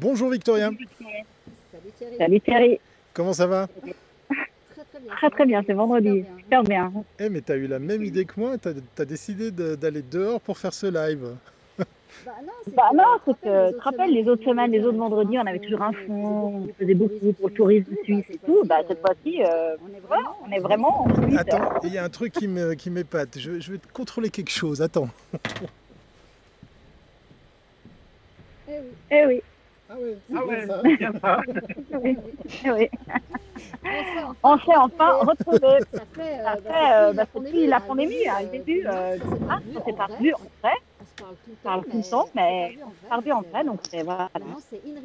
Bonjour Victoria, Salut Thierry. Salut Thierry, comment ça va? très très bien, c'est vendredi, super bien. Eh mais t'as eu la même idée que moi, t'as décidé d'aller dehors pour faire ce live. Bah non, c'est que, tu te rappelles, les autres semaines, les autres vendredis, on avait toujours un fond, on faisait beaucoup pour le tourisme suisse et tout. Bah cette fois-ci, voilà, on est vraiment en Suisse. Attends, il y a un truc qui m'épate, je vais te contrôler quelque chose, attends. Eh oui, Ah ouais, c'est bien ça. bien ça. eh oui. On s'est enfin retrouvés. Ça fait, Depuis la pandémie, à le début, on s'est pas revus en vrai, on parle tout le temps, mais on s'est pas revus en vrai, donc c'est voilà.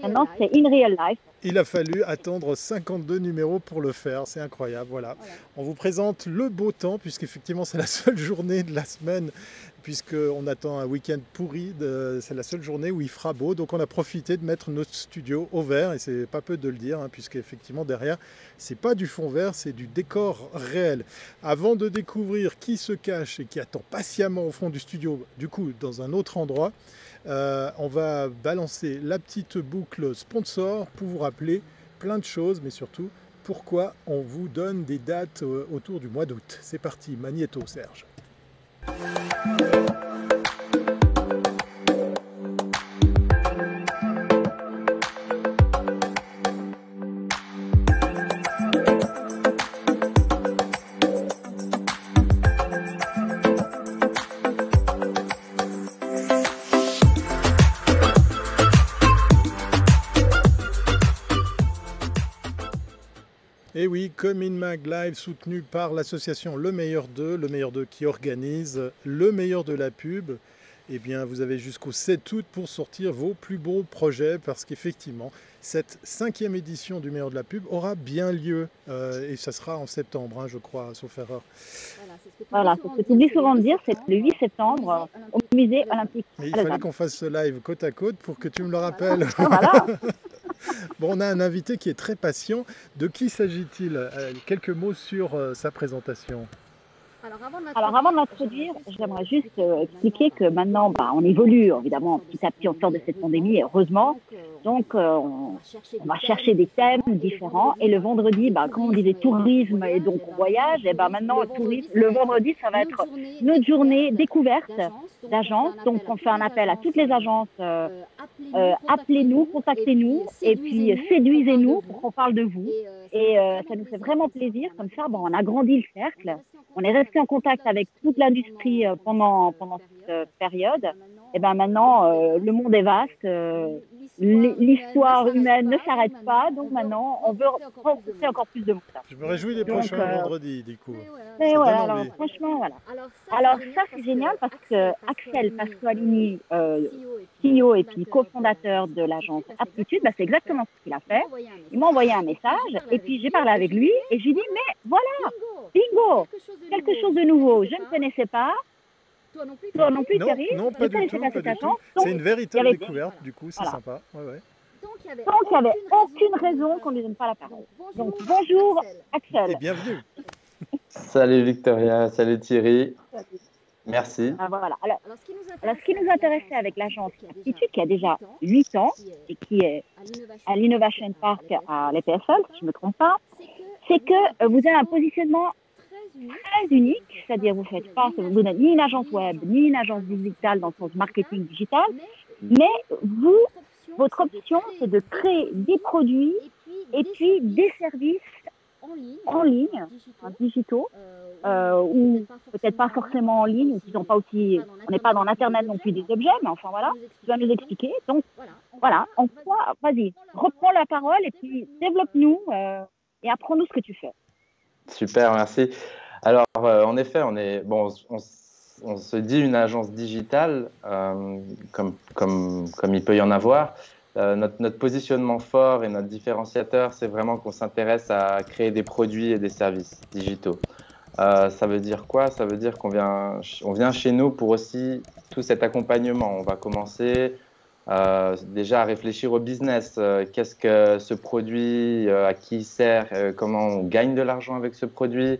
Maintenant, c'est in real life. Il a fallu attendre 52 numéros pour le faire, c'est incroyable, voilà. On vous présente le beau temps, puisqu'effectivement c'est la seule journée de la semaine, puisqu'on attend un week-end pourri, c'est la seule journée où il fera beau, donc on a profité de mettre notre studio au vert, et c'est pas peu de le dire, hein, puisqu'effectivement derrière, c'est pas du fond vert, c'est du décor réel. Avant de découvrir qui se cache et qui attend patiemment au fond du studio, du coup dans un autre endroit, on va balancer la petite boucle sponsor pour vous rappeler plein de choses, mais surtout pourquoi on vous donne des dates autour du mois d'août. C'est parti, magnéto Serge. Et oui, comme in Mag Live, soutenu par l'association Le Meilleur d'eux qui organise le meilleur de la pub, eh bien vous avez jusqu'au 7 août pour sortir vos plus beaux projets, parce qu'effectivement, cette 5e édition du meilleur de la pub aura bien lieu, et ça sera en septembre, hein, je crois, sauf erreur. Voilà, c'est ce que tu oublies souvent de dire, c'est le 8 septembre au musée olympique. Mais il fallait qu'on fasse ce live côte à côte pour que tu me le rappelles. Voilà. Bon, on a un invité qui est très patient. De qui s'agit-il? Quelques mots sur sa présentation. Alors avant de l'introduire, j'aimerais juste expliquer que maintenant, on évolue, évidemment, petit à petit, on sort de cette pandémie, heureusement. Donc, on va chercher des thèmes différents. Et le vendredi, comme on disait, tourisme et donc voyage, et maintenant, tourisme, le vendredi, ça va être notre journée découverte d'agences. Donc, on fait un appel à toutes les agences. Appelez-nous, contactez-nous et puis séduisez-nous pour qu'on parle de vous. Et ça nous fait vraiment plaisir. Comme ça, on agrandit le cercle. On est resté en contact avec toute l'industrie pendant cette période. Et maintenant, le monde est vaste. L'histoire humaine ne s'arrête pas. Donc maintenant, on veut rencontrer encore plus de monde. Je me réjouis des prochains vendredis, du coup. Mais voilà, alors franchement, voilà. Alors ça, c'est génial parce que Axel Pasqualini, CEO et puis cofondateur de l'agence Aptitude, c'est exactement ce qu'il a fait. Il m'a envoyé un message et puis j'ai parlé avec lui et j'ai dit, mais voilà, bingo, quelque chose de nouveau, je ne connaissais pas. Toi non plus, Thierry? Non, pas du tout. C'est une véritable découverte, du coup, c'est sympa. Ouais. Donc, il n'y avait aucune raison qu'on ne lui donne pas la parole. Donc, bonjour, Axel. Et bienvenue. Salut Victoria, salut Thierry. Merci. Voilà. Alors, ce qui nous intéressait avec l'agence Aptitude, qui a déjà 8 ans et qui est à l'Innovation Park à l'EPFL, si je ne me trompe pas, c'est que vous avez un positionnement très unique, c'est-à-dire vous n'êtes ni une agence web, ni une agence digitale dans le sens marketing digital, mais votre option, c'est de créer des produits et puis des services en ligne, digitaux, ou peut-être pas forcément en ligne, ou qui sont pas aussi, on n'est pas dans l'internet non plus des objets, mais enfin voilà, tu vas nous expliquer. Donc voilà, en quoi, vas-y, reprends la parole et puis développe-nous et apprends-nous ce que tu fais. Super, merci. Alors, en effet, on se dit une agence digitale, comme il peut y en avoir. Notre positionnement fort et notre différenciateur, c'est vraiment qu'on s'intéresse à créer des produits et des services digitaux. Ça veut dire quoi? Ça veut dire qu'on vient chez nous pour aussi tout cet accompagnement. On va commencer déjà à réfléchir au business. Qu'est-ce que ce produit, à qui il sert, comment on gagne de l'argent avec ce produit,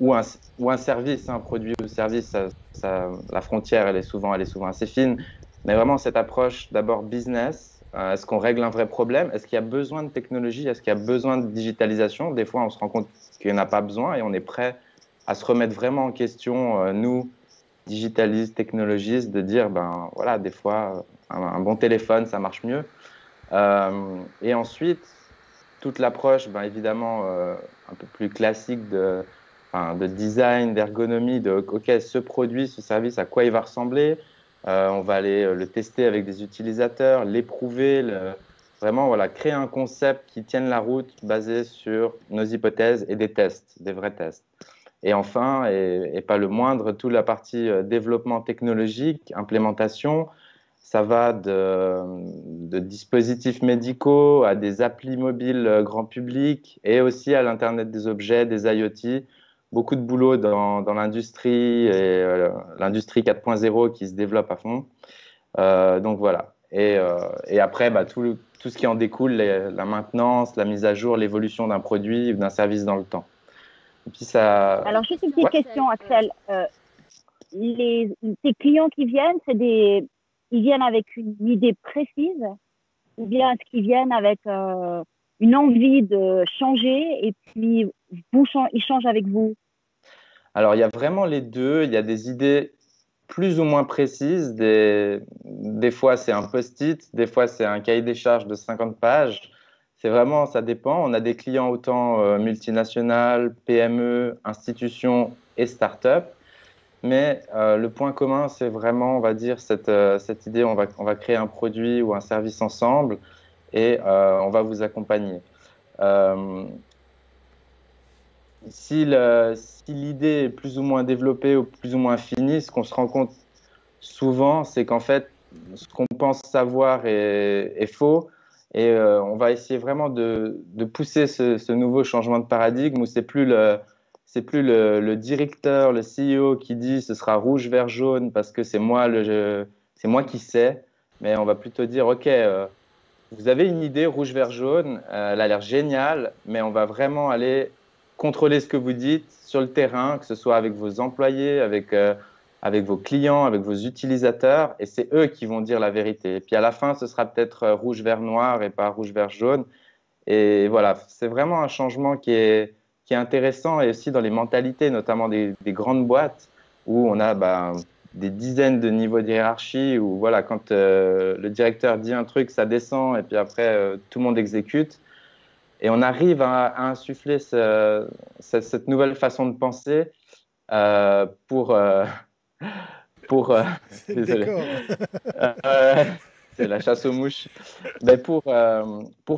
ou un service, un produit ou service. La frontière, elle est souvent assez fine. Mais vraiment cette approche d'abord business Est-ce qu'on règle un vrai problème? Est-ce qu'il y a besoin de technologie? Est-ce qu'il y a besoin de digitalisation? Des fois, on se rend compte qu'il n'y en a pas besoin et on est prêt à se remettre vraiment en question, nous, digitalistes, technologistes, de dire, ben voilà, des fois, un bon téléphone, ça marche mieux. Et ensuite, toute l'approche, ben, évidemment, un peu plus classique de design, d'ergonomie, de OK, ce produit, ce service, à quoi il va ressembler. On va aller le tester avec des utilisateurs, l'éprouver, vraiment voilà, créer un concept qui tienne la route basé sur nos hypothèses et des tests, des vrais tests. Et enfin, et pas le moindre, toute la partie développement technologique, implémentation. Ça va de dispositifs médicaux à des applis mobiles grand public et aussi à l'Internet des objets, des IoT. Beaucoup de boulot dans l'industrie et l'industrie 4.0 qui se développe à fond. Donc voilà. Et après, bah, tout ce qui en découle, la maintenance, la mise à jour, l'évolution d'un produit ou d'un service dans le temps. Et puis ça... Alors, juste une petite question, Axel. Tes clients qui viennent, ils viennent avec une idée précise ou bien est-ce qu'ils viennent avec une envie de changer et puis ils changent avec vous? Alors, il y a vraiment les deux. Il y a des idées plus ou moins précises. Des fois, c'est un post-it. Des fois, c'est un cahier des charges de 50 pages. C'est vraiment, ça dépend. On a des clients autant multinationales, PME, institutions et start-up. Mais le point commun, c'est vraiment, on va dire, cette idée, on va créer un produit ou un service ensemble et on va vous accompagner. Euh, si l'idée est plus ou moins développée ou plus ou moins finie, ce qu'on se rend compte souvent, c'est qu'en fait, ce qu'on pense savoir est faux. Et on va essayer vraiment de pousser ce nouveau changement de paradigme où c'est plus le directeur, le CEO qui dit ce sera rouge, vert, jaune parce que c'est moi, c'est moi qui sais. Mais on va plutôt dire, OK, vous avez une idée rouge, vert, jaune, elle a l'air géniale, mais on va vraiment aller contrôler ce que vous dites sur le terrain, que ce soit avec vos employés, avec vos clients, avec vos utilisateurs, et c'est eux qui vont dire la vérité. Et puis à la fin, ce sera peut-être rouge, vert, noir et pas rouge, vert, jaune. Et voilà, c'est vraiment un changement qui est intéressant et aussi dans les mentalités, notamment des grandes boîtes où on a des dizaines de niveaux de hiérarchie où voilà, quand le directeur dit un truc, ça descend et puis après tout le monde exécute. Et on arrive à insuffler cette nouvelle façon de penser pour C'est le désolé. décor. C'est la chasse aux mouches. Mais pour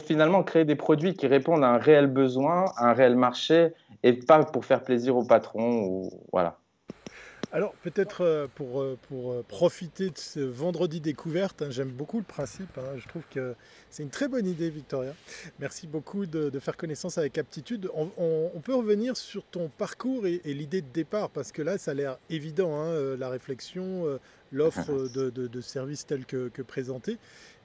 finalement créer des produits qui répondent à un réel besoin, à un réel marché, et pas pour faire plaisir au patron. Voilà. Alors peut-être pour profiter de ce vendredi découverte, hein, j'aime beaucoup le principe, hein, je trouve que c'est une très bonne idée Victoria. Merci beaucoup de faire connaissance avec Aptitude. On peut revenir sur ton parcours et l'idée de départ parce que là ça a l'air évident, hein, la réflexion, l'offre de services telle que présentée.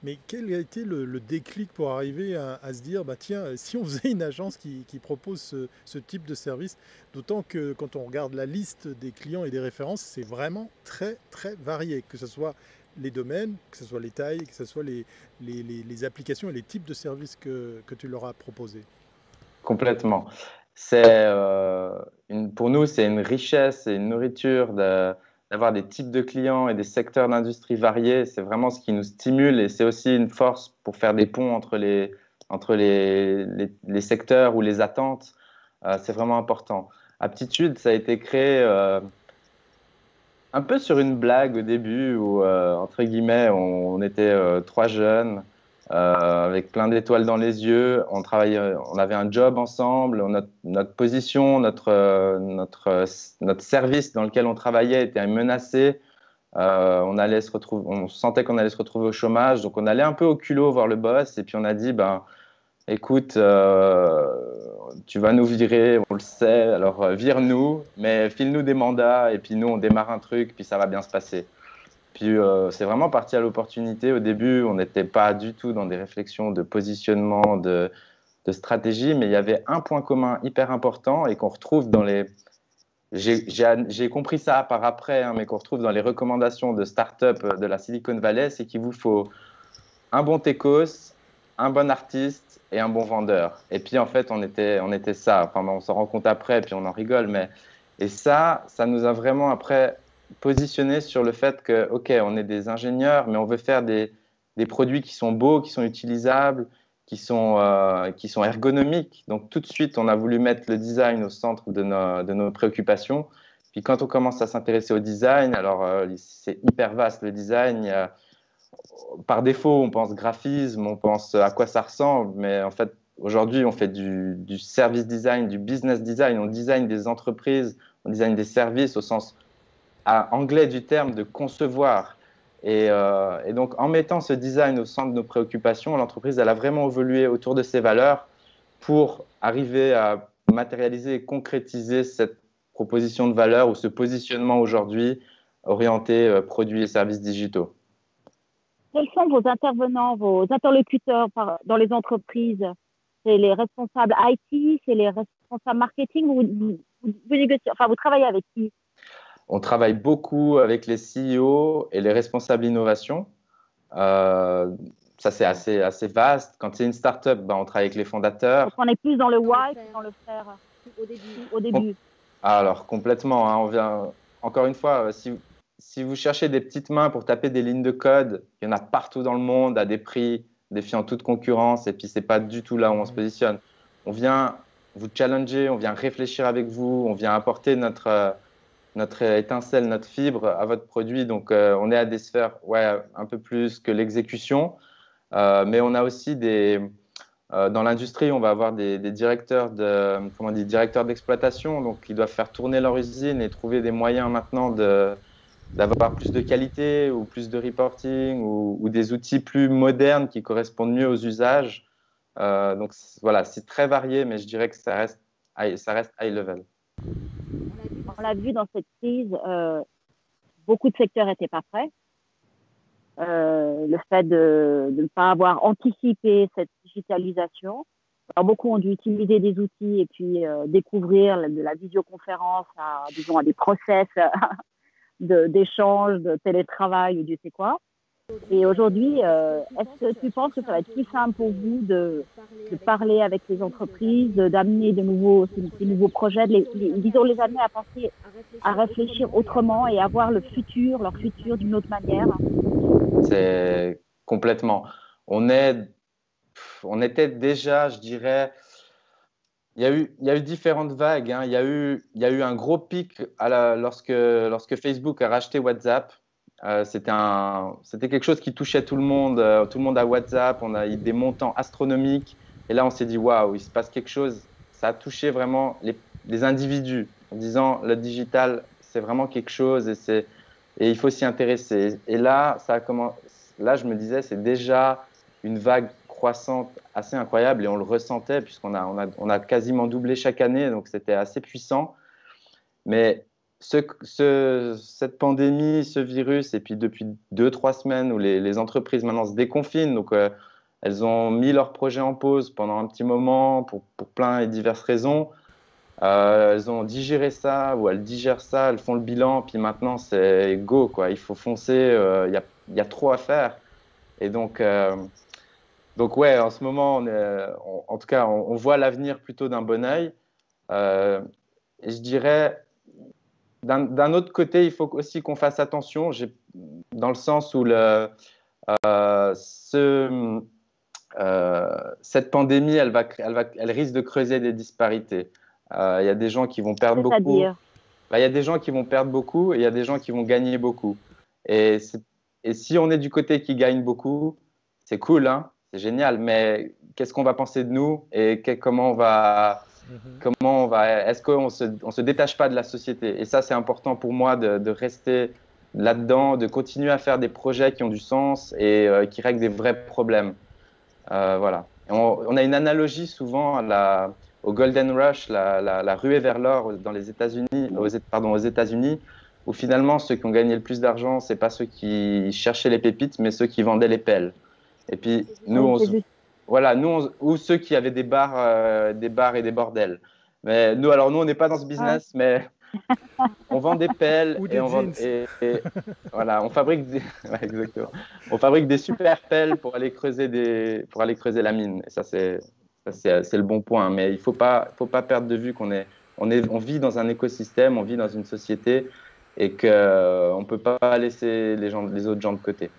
Mais quel a été le déclic pour arriver à se dire, bah tiens, si on faisait une agence qui propose ce type de service, d'autant que quand on regarde la liste des clients et des références, c'est vraiment très très varié, que ce soit les domaines, que ce soit les tailles, que ce soit les applications et les types de services que tu leur as proposés. Complètement. Pour nous, c'est une richesse et une nourriture d'avoir des types de clients et des secteurs d'industrie variés. C'est vraiment ce qui nous stimule et c'est aussi une force pour faire des ponts entre les secteurs ou les attentes. C'est vraiment important. Aptitude, ça a été créé un peu sur une blague au début où, entre guillemets, on était trois jeunes avec plein d'étoiles dans les yeux. On travaillait, on avait un job ensemble. Notre position, notre service dans lequel on travaillait était menacé. On sentait qu'on allait se retrouver au chômage. Donc, on allait un peu au culot voir le boss. Et puis, on a dit, ben, écoute, tu vas nous virer, on le sait, alors vire-nous, mais file-nous des mandats et puis nous, on démarre un truc, puis ça va bien se passer. Puis c'est vraiment parti à l'opportunité. Au début, on n'était pas du tout dans des réflexions de positionnement, de stratégie, mais il y avait un point commun hyper important et qu'on retrouve dans les... J'ai compris ça par après, hein, mais qu'on retrouve dans les recommandations de start-up de la Silicon Valley, c'est qu'il vous faut un bon techos, un bon artiste et un bon vendeur. Et puis en fait, on était ça. Enfin, on s'en rend compte après, puis on en rigole. Et ça nous a vraiment après positionné sur le fait que, ok, on est des ingénieurs, mais on veut faire des produits qui sont beaux, qui sont utilisables, qui sont ergonomiques. Donc tout de suite, on a voulu mettre le design au centre de nos préoccupations. Puis quand on commence à s'intéresser au design, alors c'est hyper vaste le design. Par défaut, on pense graphisme, on pense à quoi ça ressemble, mais en fait, aujourd'hui, on fait du service design, du business design, on design des entreprises, on design des services au sens anglais du terme de concevoir. Et donc, en mettant ce design au centre de nos préoccupations, l'entreprise, elle a vraiment évolué autour de ses valeurs pour arriver à matérialiser et concrétiser cette proposition de valeur ou ce positionnement aujourd'hui orienté produits et services digitaux. Quels sont vos intervenants, vos interlocuteurs dans les entreprises? C'est les responsables IT, c'est les responsables marketing, vous négociez, enfin, vous travaillez avec qui? On travaille beaucoup avec les CEO et les responsables innovation. Ça, c'est assez vaste. Quand c'est une start-up, on travaille avec les fondateurs. Donc, on est plus dans le why que dans le faire au début. Alors, complètement. Hein, on vient, encore une fois, si vous cherchez des petites mains pour taper des lignes de code, il y en a partout dans le monde à des prix défiant toute concurrence. Et puis, ce n'est pas du tout là où on se positionne. On vient vous challenger, on vient réfléchir avec vous, on vient apporter notre étincelle, notre fibre à votre produit. Donc, on est à des sphères un peu plus que l'exécution. Mais on a aussi dans l'industrie, on va avoir des directeurs directeurs d'exploitation. Donc, ils doivent faire tourner leur usine et trouver des moyens maintenant d'avoir plus de qualité ou plus de reporting ou des outils plus modernes qui correspondent mieux aux usages. Donc, voilà, c'est très varié, mais je dirais que ça reste high level. On l'a vu dans cette crise, beaucoup de secteurs n'étaient pas prêts. Le fait de ne pas avoir anticipé cette digitalisation. Alors, beaucoup ont dû utiliser des outils et puis découvrir de la visioconférence à des process d'échange, de télétravail ou Dieu sait quoi. Et aujourd'hui, est-ce que tu penses que ça va être plus simple pour vous de parler avec les entreprises, d'amener des nouveaux projets, disons les amener à penser, à réfléchir autrement et à voir leur futur d'une autre manière? C'est complètement. On était déjà, je dirais, il y a eu différentes vagues. Hein. Il y a eu un gros pic lorsque Facebook a racheté WhatsApp. C'était quelque chose qui touchait tout le monde. Tout le monde a WhatsApp. On a eu des montants astronomiques. Et là, on s'est dit, waouh, il se passe quelque chose. Ça a touché vraiment les individus en disant, le digital, c'est vraiment quelque chose et il faut s'y intéresser. Et là, là, je me disais, c'est déjà une vague croissante assez incroyable et on le ressentait puisqu'on a quasiment doublé chaque année. Donc, c'était assez puissant. Mais cette pandémie, ce virus, et puis depuis 2-3 semaines où les entreprises maintenant se déconfinent, donc elles ont mis leurs projets en pause pendant un petit moment pour plein et diverses raisons. Elles ont digéré ça ou elles digèrent ça, elles font le bilan, puis maintenant c'est go, quoi. Il faut foncer, il y a trop à faire. Et donc ouais, en ce moment, en tout cas, on voit l'avenir plutôt d'un bon œil. Et je dirais, d'un autre côté, il faut aussi qu'on fasse attention, dans le sens où cette pandémie, elle risque de creuser des disparités. Il y a des gens qui vont perdre beaucoup. Il y a des gens qui vont perdre beaucoup et il y a des gens qui vont gagner beaucoup. Et si on est du côté qui gagne beaucoup, c'est cool, hein, c'est génial, mais qu'est-ce qu'on va penser de nous et comment on va est-ce qu'on se détache pas de la société? Et ça, c'est important pour moi de rester là-dedans, de continuer à faire des projets qui ont du sens et qui règlent des vrais problèmes. Voilà. On a une analogie souvent au Golden Rush, la ruée vers l'or dans les États-Unis, aux États-Unis, où finalement ceux qui ont gagné le plus d'argent, c'est pas ceux qui cherchaient les pépites, mais ceux qui vendaient les pelles. Et puis ou ceux qui avaient des bars et des bordels. Mais nous, on n'est pas dans ce business, mais On vend des pelles Ou des jeans. et voilà, on fabrique des, ouais, exactement. On fabrique des super pelles pour aller creuser la mine. Et c'est le bon point. Mais il faut pas perdre de vue on vit dans un écosystème, on vit dans une société et qu'on ne peut pas laisser les autres gens de côté.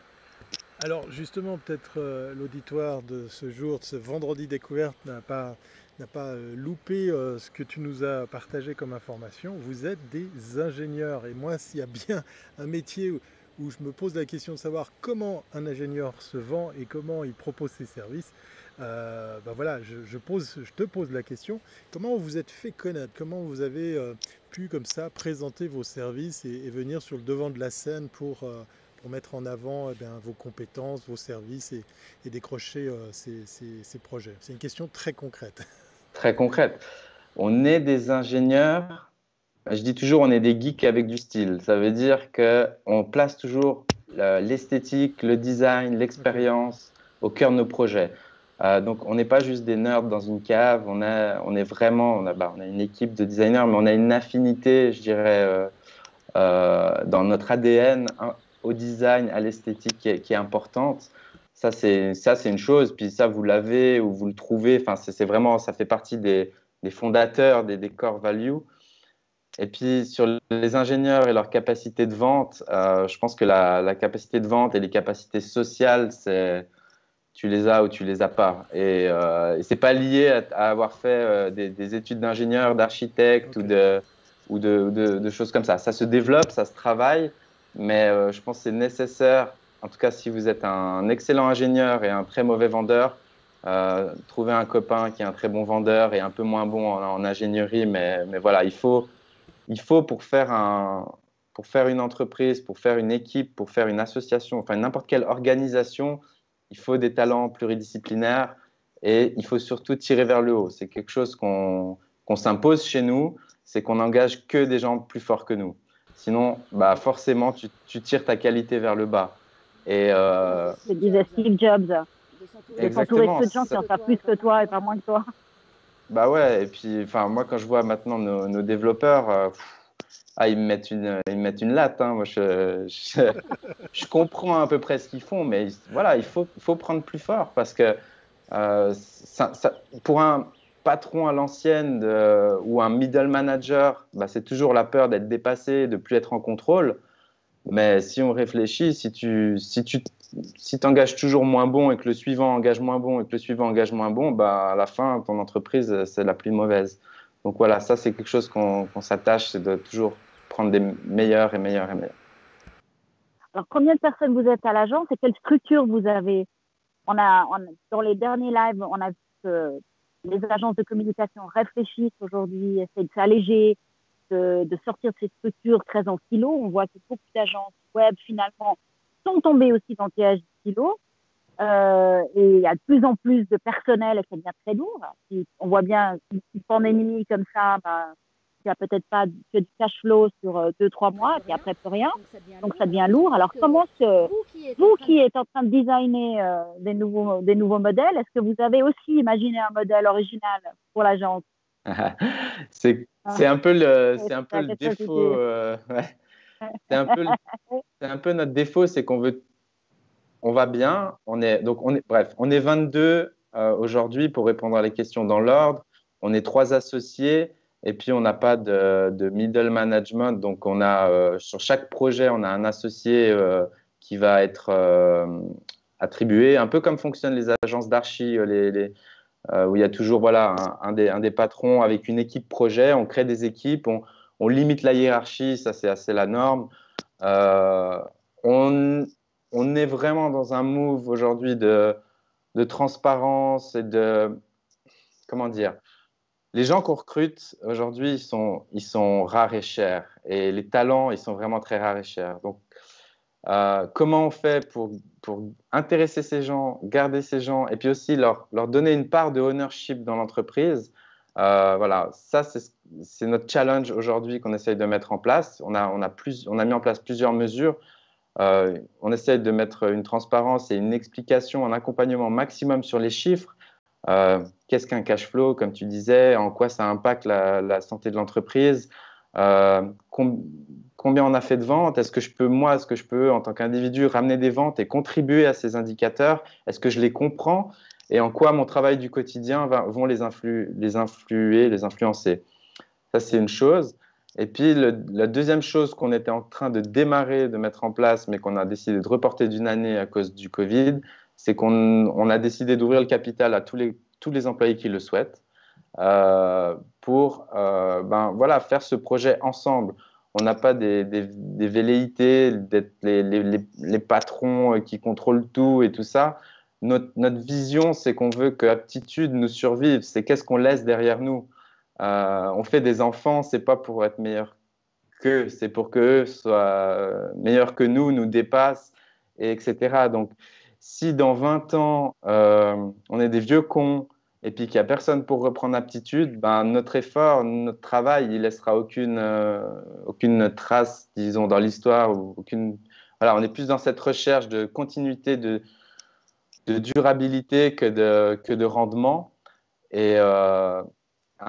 Alors justement, peut-être l'auditoire de ce jour, de ce vendredi découverte, n'a pas loupé ce que tu nous as partagé comme information. Vous êtes des ingénieurs. Et moi, s'il y a bien un métier où je me pose la question de savoir comment un ingénieur se vend et comment il propose ses services, ben voilà, je te pose la question. Comment vous êtes fait connaître? Comment vous avez pu comme ça présenter vos services et venir sur le devant de la scène pour mettre en avant vos compétences, vos services et décrocher ces projets? C'est une question très concrète. Très concrète. On est des ingénieurs. Je dis toujours, on est des geeks avec du style. Ça veut dire qu'on place toujours l'esthétique, le design, l'expérience au cœur de nos projets. Donc, on n'est pas juste des nerds dans une cave. On est vraiment, on a une équipe de designers, mais on a une affinité, je dirais, dans notre ADN au design, à l'esthétique qui est importante. Ça, c'est une chose. Puis ça, vous l'avez ou vous le trouvez. Enfin, c'est vraiment, ça fait partie des fondateurs, des core values. Et puis, sur les ingénieurs et leur capacité de vente, je pense que la capacité de vente et les capacités sociales, tu les as ou tu les as pas. Et c'est pas lié à avoir fait des études d'ingénieur, d'architecte ou de choses comme ça. Ça se développe, ça se travaille, mais je pense que c'est nécessaire, en tout cas si vous êtes un excellent ingénieur et un très mauvais vendeur, trouver un copain qui est un très bon vendeur et un peu moins bon en ingénierie, mais voilà, il faut pour faire une entreprise, pour faire une équipe, pour faire une association, enfin n'importe quelle organisation, il faut des talents pluridisciplinaires et il faut surtout tirer vers le haut. C'est quelque chose qu'on s'impose chez nous, c'est qu'on n'engage que des gens plus forts que nous. Sinon, bah forcément, tu tires ta qualité vers le bas. Et Je disais Steve Jobs, de s'entourer exactement. que de gens qui en savent plus que toi et pas moins que toi. Bah ouais, et puis enfin, moi, quand je vois maintenant nos développeurs, ils me mettent une latte. Hein. Moi, je comprends à peu près ce qu'ils font, mais voilà, il faut prendre plus fort parce que pour un patron à l'ancienne ou un middle manager, bah, c'est toujours la peur d'être dépassé, de plus être en contrôle. Mais si on réfléchit, si t'engages toujours moins bon et que le suivant engage moins bon et que le suivant engage moins bon, bah, à la fin, ton entreprise, c'est la plus mauvaise. Donc voilà, ça, c'est quelque chose qu'on s'attache, c'est de toujours prendre des meilleurs et meilleurs et meilleurs. Alors, combien de personnes vous êtes à l'agence et quelle structure vous avez? Dans les derniers lives, on a vu que les agences de communication réfléchissent aujourd'hui, essaient de s'alléger, de sortir de ces structures très en silo. On voit que beaucoup d'agences web, finalement, sont tombées aussi dans le piège du silo. Et il y a de plus en plus de personnel et ça devient très lourd. On voit bien une pandémie comme ça, bah, il n'y a peut-être pas que du cash flow sur 2-3 mois et puis après plus rien. Donc ça devient lourd. Alors vous qui êtes en train de designer des nouveaux modèles, est-ce que vous avez aussi imaginé un modèle original pour l'agence? C'est un peu le défaut. Ouais. C'est un peu notre défaut, c'est on va bien. Bref, on est 22 aujourd'hui pour répondre à les questions dans l'ordre. On est 3 associés et puis on n'a pas de middle management. Donc sur chaque projet, on a un associé qui va être attribué, un peu comme fonctionnent les agences d'archi, où il y a toujours voilà, un des patrons avec une équipe projet. On crée des équipes, on limite la hiérarchie, ça c'est assez la norme. Euh, on, on est vraiment dans un move aujourd'hui de transparence et comment dire, les gens qu'on recrute aujourd'hui, ils sont rares et chers. Et les talents, ils sont vraiment très rares et chers. Donc, comment on fait pour intéresser ces gens, garder ces gens et puis aussi leur donner une part de ownership dans l'entreprise. Voilà, ça c'est notre challenge aujourd'hui qu'on essaye de mettre en place. On a mis en place plusieurs mesures. On essaye de mettre une transparence et une explication, un accompagnement maximum sur les chiffres. Qu'est-ce qu'un cash flow, comme tu disais, en quoi ça impacte la santé de l'entreprise, Euh, com- Combien on a fait de ventes? Est-ce que je peux, en tant qu'individu, ramener des ventes et contribuer à ces indicateurs? Est-ce que je les comprends? Et en quoi mon travail du quotidien vont les influencer? Ça, c'est une chose. Et puis, la deuxième chose qu'on était en train de démarrer, de mettre en place, mais qu'on a décidé de reporter d'une année à cause du Covid, c'est qu'on a décidé d'ouvrir le capital à tous les employés qui le souhaitent pour voilà, faire ce projet ensemble. On n'a pas des velléités d'être les patrons qui contrôlent tout et tout ça. Notre vision, c'est qu'on veut que Aptitude nous survive. C'est qu'est-ce qu'on laisse derrière nous. On fait des enfants, c'est pas pour être meilleur qu'eux, c'est pour qu'eux soient meilleurs que nous dépassent, etc. Donc, si dans 20 ans, on est des vieux cons et puis qu'il n'y a personne pour reprendre Aptitude, ben, notre effort, notre travail, il laissera aucune trace, disons, dans l'histoire. Voilà, on est plus dans cette recherche de continuité, de durabilité que de rendement. Et un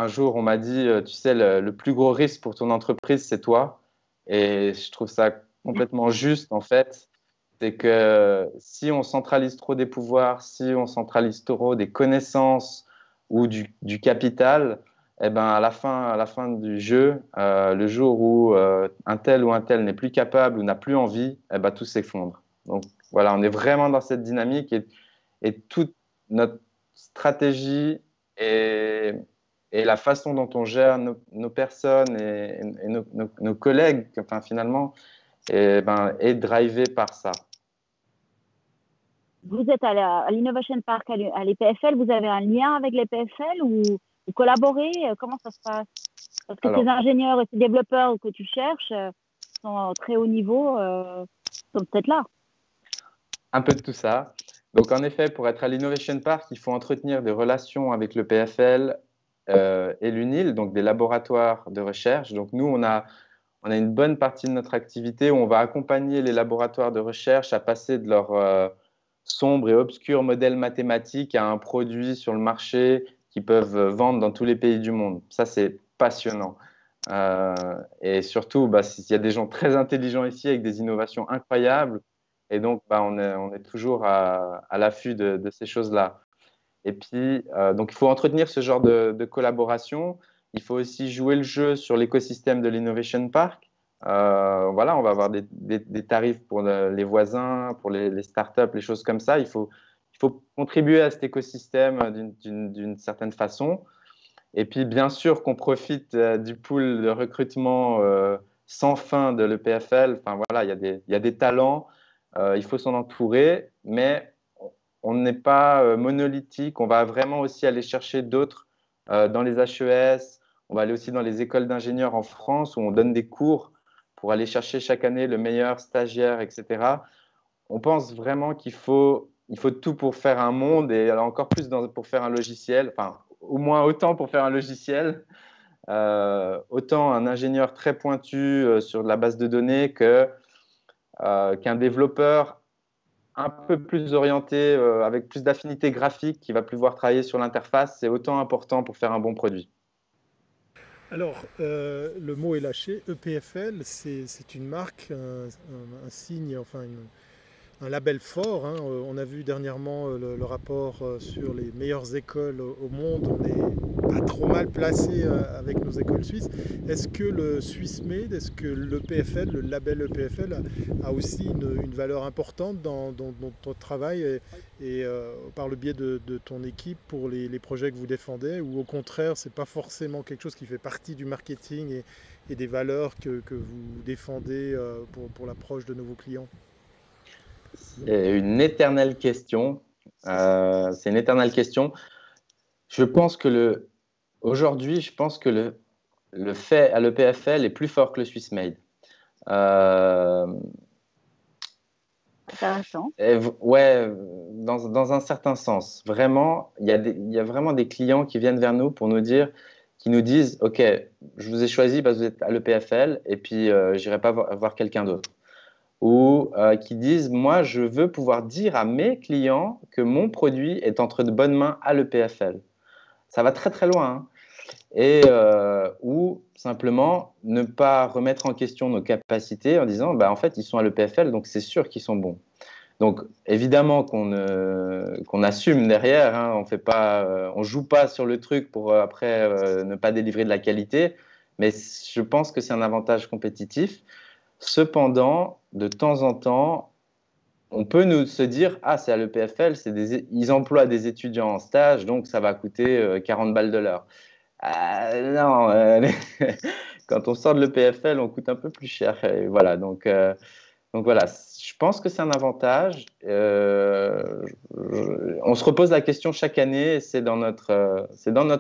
jour, on m'a dit, tu sais, le plus gros risque pour ton entreprise, c'est toi. Et je trouve ça complètement juste, en fait. C'est que si on centralise trop des pouvoirs, si on centralise trop des connaissances ou du capital, eh ben à la fin du jeu, le jour où un tel ou un tel n'est plus capable ou n'a plus envie, eh ben, tout s'effondre. Donc voilà, on est vraiment dans cette dynamique et toute notre stratégie et la façon dont on gère nos personnes et nos collègues, enfin, finalement, est drivée par ça. Vous êtes à l'Innovation Park, à l'EPFL, vous avez un lien avec l'EPFL ou vous collaborez? Comment ça se passe? Parce que Alors, ces ingénieurs et ces développeurs que tu cherches sont très haut niveau, sont peut-être là. un peu de tout ça. Donc, en effet, pour être à l'Innovation Park, il faut entretenir des relations avec le PFL et l'UNIL, donc des laboratoires de recherche. Donc, nous, on a une bonne partie de notre activité où on va accompagner les laboratoires de recherche à passer de leur sombre et obscur modèle mathématique à un produit sur le marché qu'ils peuvent vendre dans tous les pays du monde. Ça, c'est passionnant. Et surtout, il y a des gens très intelligents ici avec des innovations incroyables. Et donc, on est toujours à l'affût de ces choses-là. Et puis, donc, il faut entretenir ce genre de collaboration. Il faut aussi jouer le jeu sur l'écosystème de l'Innovation Park. Voilà, on va avoir des tarifs pour les voisins, pour les startups, les choses comme ça. Il faut contribuer à cet écosystème d'une certaine façon. Et puis, bien sûr, qu'on profite du pool de recrutement sans fin de l'EPFL. Enfin, voilà, il y a des talents, il faut s'en entourer, mais on n'est pas monolithique. On va vraiment aussi aller chercher d'autres dans les HES. On va aller aussi dans les écoles d'ingénieurs en France où on donne des cours pour aller chercher chaque année le meilleur stagiaire, etc. On pense vraiment il faut tout pour faire un monde et encore plus pour faire un logiciel. Enfin, au moins autant pour faire un logiciel, autant un ingénieur très pointu sur la base de données qu'un développeur un peu plus orienté, avec plus d'affinité graphique, qui va pouvoir travailler sur l'interface, c'est autant important pour faire un bon produit. Alors, le mot est lâché. EPFL, c'est une marque, un signe, enfin un label fort, hein. On a vu dernièrement le rapport sur les meilleures écoles au monde. On n'est pas trop mal placé avec nos écoles suisses. Est-ce que le Swissmade, est-ce que l'EPFL, le label EPFL, a aussi une valeur importante dans ton travail et par le biais de ton équipe pour les projets que vous défendez, ou au contraire, c'est pas forcément quelque chose qui fait partie du marketing et des valeurs que vous défendez pour l'approche de nouveaux clients? C'est une éternelle question. C'est une éternelle question. Je pense que aujourd'hui, je pense que le fait à l'EPFL est plus fort que le Swissmade. Intéressant. Ouais, dans un certain sens. Vraiment, il y a vraiment des clients qui viennent vers nous pour qui nous disent, OK, je vous ai choisi parce que vous êtes à l'EPFL et puis j'irai pas voir quelqu'un d'autre. Ou qui disent, moi, je veux pouvoir dire à mes clients que mon produit est entre de bonnes mains à l'EPFL. Ça va très très loin, hein. ou simplement ne pas remettre en question nos capacités en disant bah, en fait, ils sont à l'EPFL, donc c'est sûr qu'ils sont bons. Donc, évidemment qu'on assume derrière, hein, on joue pas sur le truc pour après ne pas délivrer de la qualité, mais je pense que c'est un avantage compétitif. Cependant, de temps en temps, on peut se dire, ah, c'est à l'EPFL, ils emploient des étudiants en stage, donc ça va coûter 40 balles de l'heure. Non, quand on sort de l'EPFL, on coûte un peu plus cher. Et voilà, donc voilà, je pense que c'est un avantage. On se repose la question chaque année, et c'est dans notre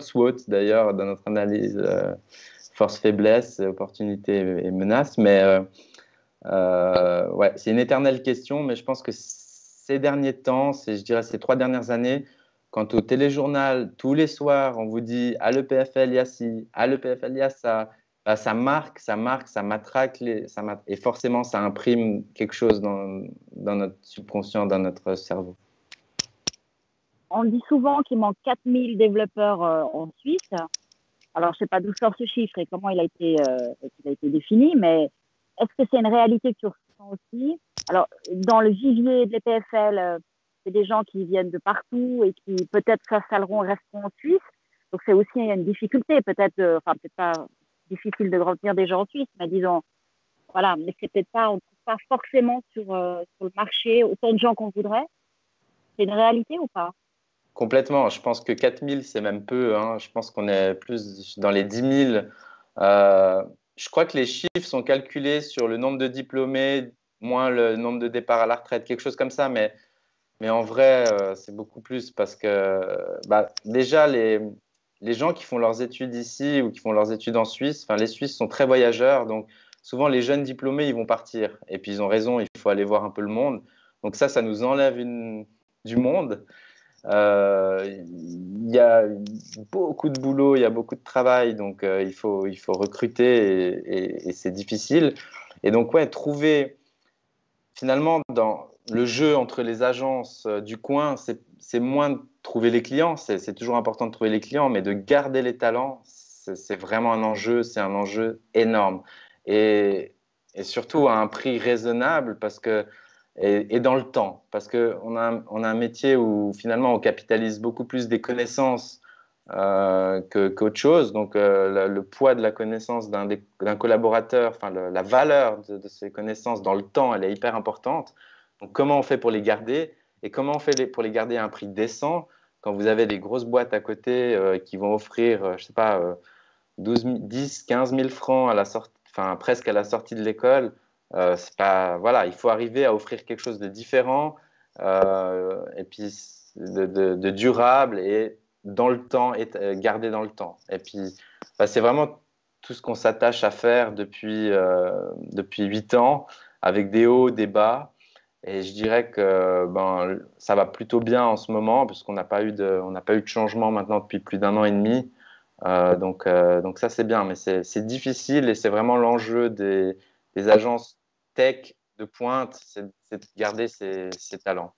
SWOT d'ailleurs, dans notre analyse force-faiblesse, opportunité et menace. Mais ouais, c'est une éternelle question, mais je pense que ces derniers temps, je dirais ces 3 dernières années, quand au téléjournal, tous les soirs, on vous dit à l'EPFL, il y a ci, à l'EPFL, il y a ça, bah, ça marque, ça matraque, et forcément, ça imprime quelque chose dans notre subconscient, dans notre cerveau. On dit souvent qu'il manque 4000 développeurs en Suisse. Alors, je ne sais pas d'où sort ce chiffre et comment il a été défini, mais est-ce que c'est une réalité que tu ressens aussi? Alors, dans le vivier de l'EPFL, c'est des gens qui viennent de partout et qui peut-être s'installeront, resteront en Suisse. Donc, c'est aussi une difficulté, enfin, peut-être pas difficile de retenir des gens en Suisse, mais disons, voilà, mais c'est peut-être pas, on ne trouve pas forcément sur le marché autant de gens qu'on voudrait. C'est une réalité ou pas? Complètement. Je pense que 4000, c'est même peu, hein. Je pense qu'on est plus dans les 10 000. Je crois que les chiffres sont calculés sur le nombre de diplômés moins le nombre de départs à la retraite, quelque chose comme ça. Mais en vrai, c'est beaucoup plus parce que bah, déjà, les gens qui font leurs études ici ou qui font leurs études en Suisse, enfin, les Suisses sont très voyageurs. Donc, souvent, les jeunes diplômés, ils vont partir. Et puis, ils ont raison, il faut aller voir un peu le monde. Donc, ça nous enlève du monde. Il y a beaucoup de boulot, il y a beaucoup de travail, donc il faut recruter et c'est difficile. Et donc, ouais, trouver finalement dans le jeu entre les agences du coin, c'est moins de trouver les clients, c'est toujours important de trouver les clients, mais de garder les talents, c'est vraiment un enjeu, c'est un enjeu énorme. Et surtout à un prix raisonnable et dans le temps, parce qu'on a un métier où finalement on capitalise beaucoup plus des connaissances qu'autre chose. Donc le poids de la connaissance d'un collaborateur, enfin la valeur de ces connaissances dans le temps, elle est hyper importante. Donc comment on fait pour les garder et comment on fait pour les garder à un prix décent quand vous avez des grosses boîtes à côté qui vont offrir, je sais pas, 10, 15 000 francs à la sortie, enfin presque à la sortie de l'école. C'est pas, voilà, il faut arriver à offrir quelque chose de différent et puis de durable et dans le temps et gardé dans le temps. Et puis, bah, c'est vraiment tout ce qu'on s'attache à faire depuis 8 ans, avec des hauts, des bas. Et je dirais que ben, ça va plutôt bien en ce moment, puisqu'on on n'a pas eu de changement maintenant depuis plus d'1 an et demi. Donc ça, c'est bien, mais c'est difficile et c'est vraiment l'enjeu des agences tech de pointe, c'est de garder ces talents.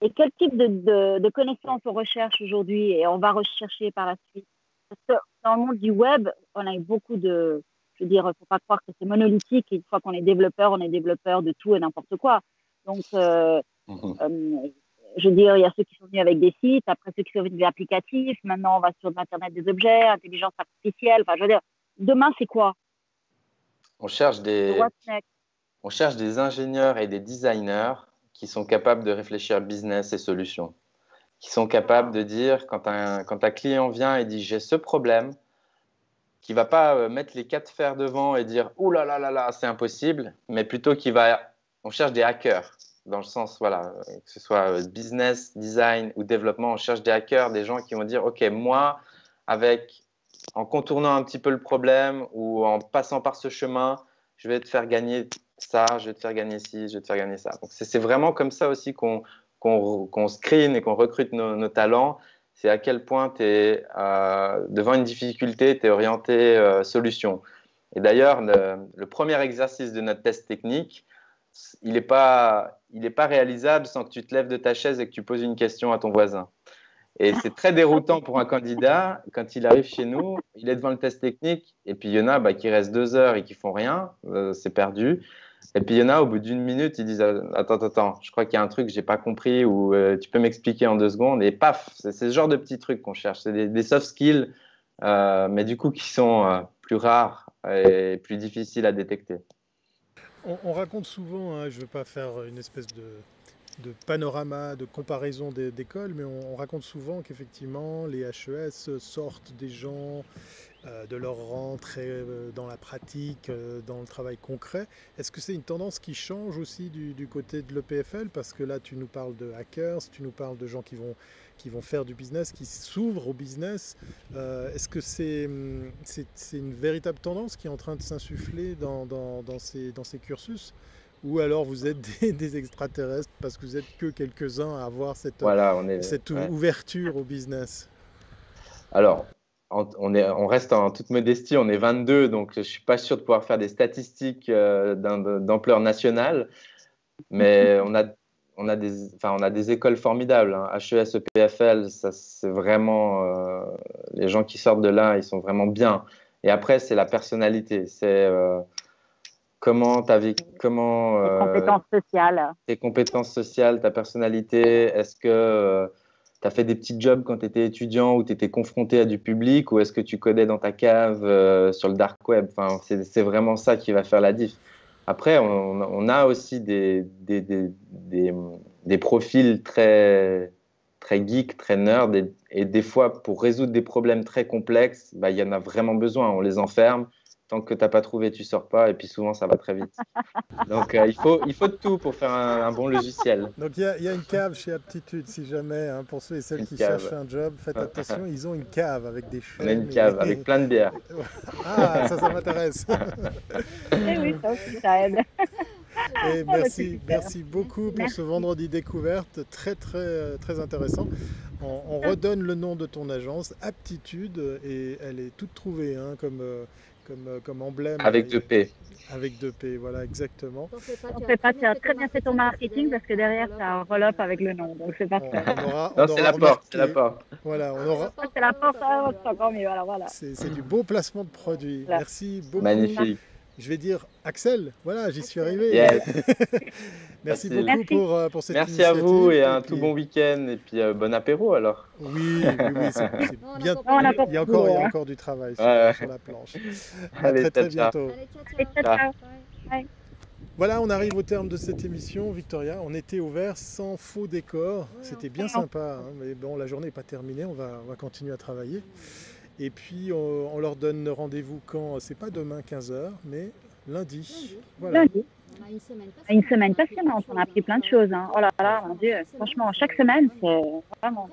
Et quel type de connaissances on recherche aujourd'hui et on va rechercher par la suite? Parce que dans le monde du web, on a eu beaucoup je veux dire, il ne faut pas croire que c'est monolithique. Une fois qu'on est développeur, on est développeur de tout et n'importe quoi. Donc, je veux dire, il y a ceux qui sont venus avec des sites, après ceux qui sont venus avec des applicatifs. Maintenant, on va sur l'Internet des objets, intelligence artificielle. Enfin, je veux dire, demain, c'est quoi? On cherche What's next? on cherche des ingénieurs et des designers qui sont capables de réfléchir business et solutions, qui sont capables de dire quand un client vient et dit j'ai ce problème, qui va pas mettre les 4 fers devant et dire ouh là là là là c'est impossible, mais plutôt on cherche des hackers dans le sens voilà que ce soit business, design ou développement, on cherche des hackers, des gens qui vont dire ok moi en contournant un petit peu le problème ou en passant par ce chemin, je vais te faire gagner ça, je vais te faire gagner ci, je vais te faire gagner ça. Donc c'est vraiment comme ça aussi qu'on screen et qu'on recrute nos talents. C'est à quel point tu es devant une difficulté, tu es orienté solution. Et d'ailleurs, le premier exercice de notre test technique, il n'est pas réalisable sans que tu te lèves de ta chaise et que tu poses une question à ton voisin. Et c'est très déroutant pour un candidat. Quand il arrive chez nous, il est devant le test technique. Et puis, il y en a qui restent 2 heures et qui font rien. C'est perdu. Et puis, il y en a, au bout d'une minute, ils disent attends, je crois qu'il y a un truc que j'ai pas compris ou tu peux m'expliquer en 2 secondes. Et paf, c'est ce genre de petits trucs qu'on cherche. C'est des soft skills, mais du coup, qui sont plus rares et plus difficiles à détecter. On raconte souvent, hein, je ne veux pas faire une espèce de panorama, de comparaison d'écoles, mais on raconte souvent qu'effectivement les HES sortent des gens de leur rang très dans la pratique, dans le travail concret. Est-ce que c'est une tendance qui change aussi du côté de l'EPFL? Parce que là, tu nous parles de hackers, tu nous parles de gens qui vont faire du business, qui s'ouvrent au business. Est-ce que c'est une véritable tendance qui est en train de s'insuffler dans ces cursus? Ou alors vous êtes des extraterrestres parce que vous êtes que quelques-uns à avoir cette Voilà, ouverture au business? Alors, on reste en toute modestie, on est 22, donc je ne suis pas sûr de pouvoir faire des statistiques d'ampleur nationale, mais on a des écoles formidables, hein. HES, EPFL, ça, c'est vraiment, les gens qui sortent de là, ils sont vraiment bien. Et après, c'est la personnalité, c'est comment tes compétences sociales, ta personnalité, est-ce que tu as fait des petits jobs quand tu étais étudiant où tu étais confronté à du public ou est-ce que tu codais dans ta cave sur le dark web? Enfin, c'est vraiment ça qui va faire la diff. Après, on a aussi des profils très, très geeks, très nerds et des fois, pour résoudre des problèmes très complexes, il y en a vraiment besoin. On les enferme. Tant que tu n'as pas trouvé, tu sors pas et puis souvent, ça va très vite. Donc, il faut de tout pour faire un bon logiciel. Donc il y a une cave chez Aptitude, si jamais, hein, pour ceux et celles Une qui cave. cherchent un job, faites attention, ils ont une cave avec des On a chaînes. une cave avec plein de bières. Ah, ça m'intéresse. Eh oui, ça aussi, ça aide. Et merci beaucoup pour ce vendredi découverte, très très très intéressant. On redonne le nom de ton agence, Aptitude, et elle est toute trouvée, hein, comme emblème. Avec 2P. Avec 2P, voilà, exactement. On fait pas, tu as très bien fait ton marketing parce que derrière, tu as un roll-up avec le nom. Donc, c'est parfait. Non, c'est la porte, c'est la porte. Voilà, on aura. C'est la porte, c'est encore mieux. Voilà. C'est du beau placement de produit. Voilà. Merci beaucoup. Magnifique. Je vais dire Axel, voilà, j'y suis arrivé. Yes. Merci beaucoup pour cette Merci initiative. à vous et un tout bon week-end et puis bon apéro alors. Oui, c'est bien. Il y a encore du travail sur la planche. Allez, très bientôt. Ciao. Voilà, on arrive au terme de cette émission, Victoria. On était ouvert sans faux décor. C'était bien sympa, hein, mais bon, la journée n'est pas terminée. On va continuer à travailler. Et puis, on leur donne rendez-vous quand? C'est pas demain 15h, mais lundi. Voilà. Lundi. Une semaine passionnante, on a appris plein de choses. Hein. Oh là là, mon Dieu, franchement, chaque semaine, c'est vraiment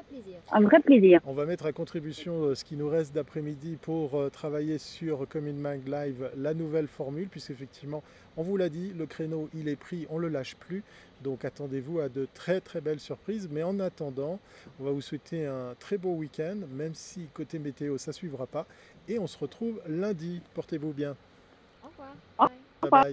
un vrai plaisir. On va mettre à contribution ce qui nous reste d'après-midi pour travailler sur Commune Mag Live, la nouvelle formule, puisqu'effectivement, on vous l'a dit, le créneau, il est pris, on ne le lâche plus. Donc attendez-vous à de très très belles surprises. Mais en attendant, on va vous souhaiter un très beau week-end, même si côté météo, ça ne suivra pas. Et on se retrouve lundi. Portez-vous bien. Au revoir. Bye bye.